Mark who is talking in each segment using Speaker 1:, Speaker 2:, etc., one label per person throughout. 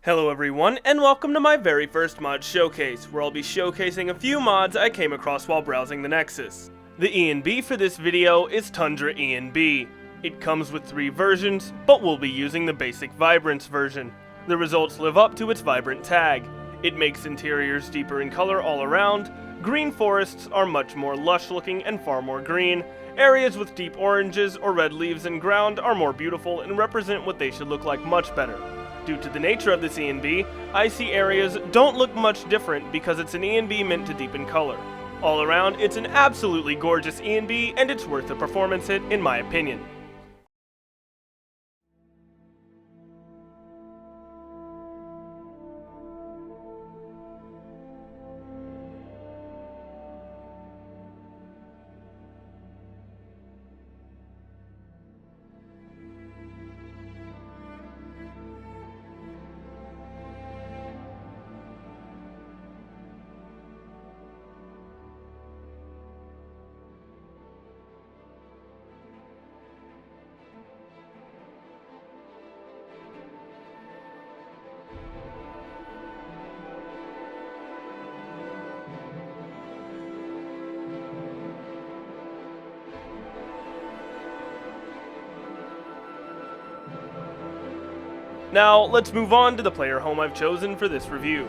Speaker 1: Hello everyone, and welcome to my very first mod showcase, where I'll be showcasing a few mods I came across while browsing the Nexus. The ENB for this video is Tundra ENB. It comes with 3 versions, but we'll be using the basic Vibrance version. The results live up to its Vibrant tag. It makes interiors deeper in color all around, green forests are much more lush looking and far more green, areas with deep oranges or red leaves and ground are more beautiful and represent what they should look like much better. Due to the nature of this ENB, icy areas don't look much different because it's an ENB meant to deepen color. All around, it's an absolutely gorgeous ENB and it's worth a performance hit in my opinion. Now, let's move on to the player home I've chosen for this review.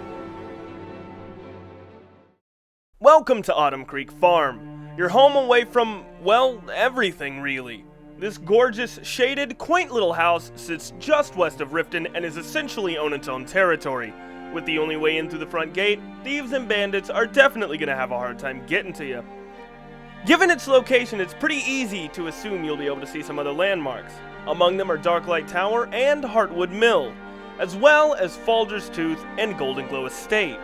Speaker 1: Welcome to AutumnCreek Farm, your home away from, well, everything really. This gorgeous, shaded, quaint little house sits just west of Riften and is essentially on its own territory. With the only way in through the front gate, thieves and bandits are definitely going to have a hard time getting to you. Given its location, it's pretty easy to assume you'll be able to see some other landmarks. Among them are Darklight Tower and Heartwood Mill, as well as Falder's Tooth and Golden Glow Estate.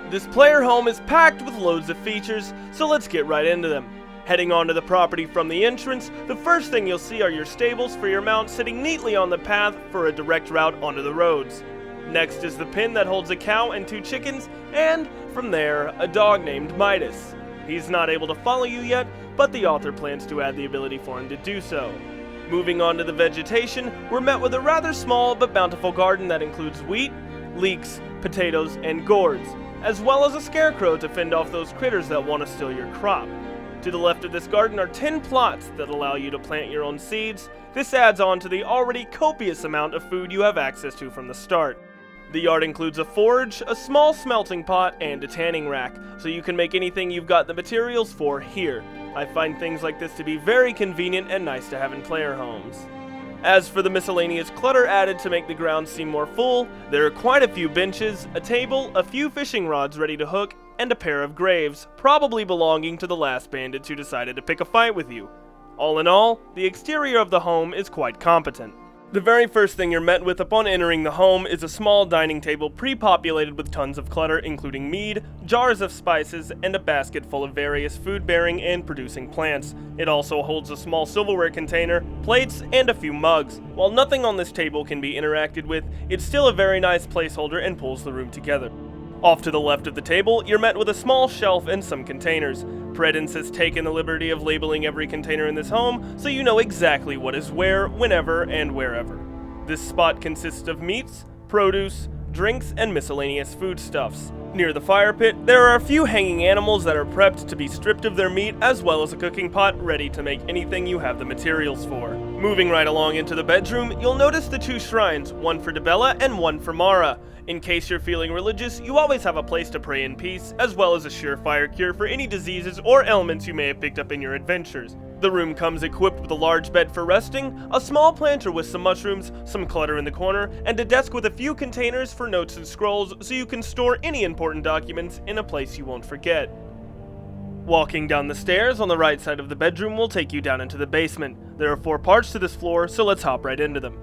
Speaker 1: This player home is packed with loads of features, so let's get right into them. Heading onto the property from the entrance, the first thing you'll see are your stables for your mount sitting neatly on the path for a direct route onto the roads. Next is the pen that holds a cow and 2 chickens, and from there, a dog named Midas. He's not able to follow you yet, but the author plans to add the ability for him to do so. Moving on to the vegetation, we're met with a rather small but bountiful garden that includes wheat, leeks, potatoes, and gourds, as well as a scarecrow to fend off those critters that want to steal your crop. To the left of this garden are 10 plots that allow you to plant your own seeds. This adds on to the already copious amount of food you have access to from the start. The yard includes a forge, a small smelting pot, and a tanning rack, so you can make anything you've got the materials for here. I find things like this to be very convenient and nice to have in player homes. As for the miscellaneous clutter added to make the grounds seem more full, there are quite a few benches, a table, a few fishing rods ready to hook, and a pair of graves, probably belonging to the last bandits who decided to pick a fight with you. All in all, the exterior of the home is quite competent. The very first thing you're met with upon entering the home is a small dining table pre-populated with tons of clutter including mead, jars of spices, and a basket full of various food-bearing and producing plants. It also holds a small silverware container, plates, and a few mugs. While nothing on this table can be interacted with, it's still a very nice placeholder and pulls the room together. Off to the left of the table, you're met with a small shelf and some containers. Predence has taken the liberty of labeling every container in this home, so you know exactly what is where, whenever, and wherever. This spot consists of meats, produce, drinks, and miscellaneous foodstuffs. Near the fire pit, there are a few hanging animals that are prepped to be stripped of their meat, as well as a cooking pot ready to make anything you have the materials for. Moving right along into the bedroom, you'll notice the 2 shrines, one for Debella and one for Mara. In case you're feeling religious, you always have a place to pray in peace, as well as a surefire cure for any diseases or ailments you may have picked up in your adventures. The room comes equipped with a large bed for resting, a small planter with some mushrooms, some clutter in the corner, and a desk with a few containers for notes and scrolls so you can store any important documents in a place you won't forget. Walking down the stairs on the right side of the bedroom will take you down into the basement. There are 4 parts to this floor, so let's hop right into them.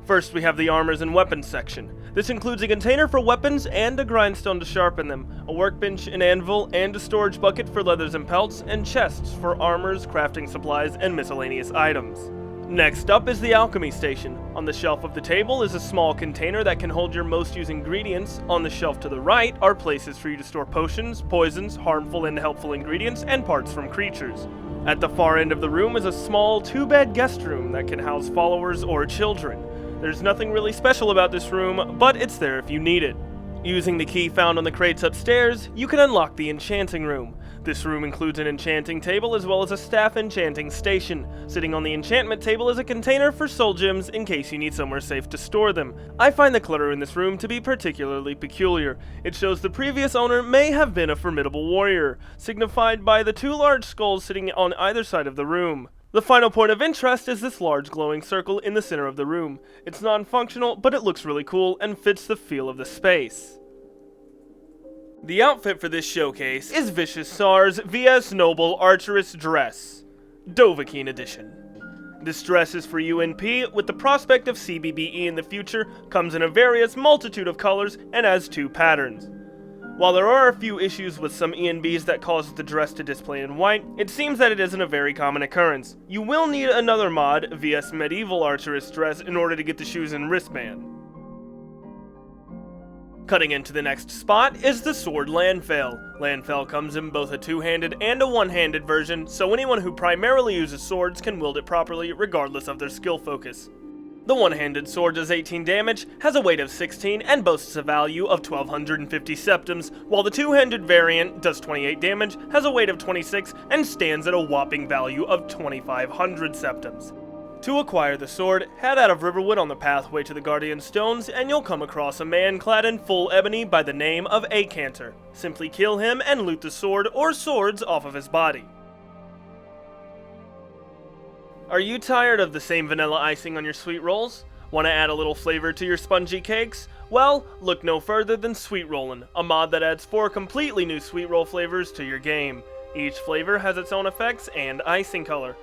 Speaker 1: First, we have the armors and weapons section. This includes a container for weapons and a grindstone to sharpen them, a workbench, an anvil, and a storage bucket for leathers and pelts, and chests for armors, crafting supplies, and miscellaneous items. Next up is the alchemy station. On the shelf of the table is a small container that can hold your most used ingredients. On the shelf to the right are places for you to store potions, poisons, harmful and helpful ingredients, and parts from creatures. At the far end of the room is a small 2-bed guest room that can house followers or children. There's nothing really special about this room, but it's there if you need it. Using the key found on the crates upstairs, you can unlock the enchanting room. This room includes an enchanting table as well as a staff enchanting station. Sitting on the enchantment table is a container for soul gems in case you need somewhere safe to store them. I find the clutter in this room to be particularly peculiar. It shows the previous owner may have been a formidable warrior, signified by the 2 large skulls sitting on either side of the room. The final point of interest is this large glowing circle in the center of the room. It's non-functional, but it looks really cool and fits the feel of the space. The outfit for this showcase is Vicious Tsar's VS Noble Archeress Dress, Dovahkiin Edition. This dress is for UNP, with the prospect of CBBE in the future, comes in a various multitude of colors, and has 2 patterns. While there are a few issues with some ENBs that cause the dress to display in white, it seems that it isn't a very common occurrence. You will need another mod, VS Medieval Archeress Dress, in order to get the shoes and wristband. Cutting into the next spot is the sword Landfell. Landfell comes in both a 2-handed and a 1-handed version, so anyone who primarily uses swords can wield it properly regardless of their skill focus. The 1-handed sword does 18 damage, has a weight of 16, and boasts a value of 1250 septims, while the 2-handed variant does 28 damage, has a weight of 26, and stands at a whopping value of 2500 septims. To acquire the sword, head out of Riverwood on the pathway to the Guardian Stones, and you'll come across a man clad in full ebony by the name of Acantor. Simply kill him and loot the sword or swords off of his body. Are you tired of the same vanilla icing on your sweet rolls? Want to add a little flavor to your spongy cakes? Well, look no further than Sweet Rollin', a mod that adds 4 completely new sweet roll flavors to your game. Each flavor has its own effects and icing color.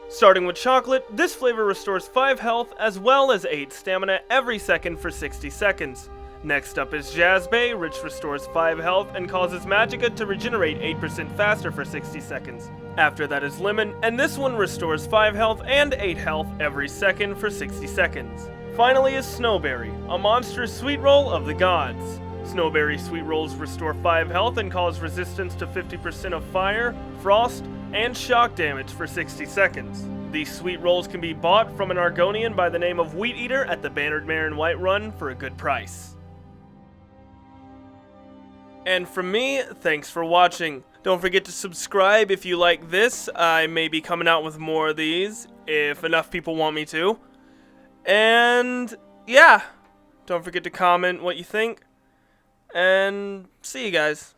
Speaker 1: Starting with chocolate, this flavor restores 5 health as well as 8 stamina every second for 60 seconds. Next up is Jazzbay, which restores 5 health and causes Magicka to regenerate 8% faster for 60 seconds. After that is Lemon, and this one restores 5 health and 8 health every second for 60 seconds. Finally is Snowberry, a monstrous sweet roll of the gods. Snowberry sweet rolls restore 5 health and cause resistance to 50% of fire, frost, and shock damage for 60 seconds. These sweet rolls can be bought from an Argonian by the name of Wheat Eater at the Bannered Mare in Whiterun for a good price. And from me, thanks for watching. Don't forget to subscribe if you like this. I may be coming out with more of these, if enough people want me to. And yeah, don't forget to comment what you think. And see you guys.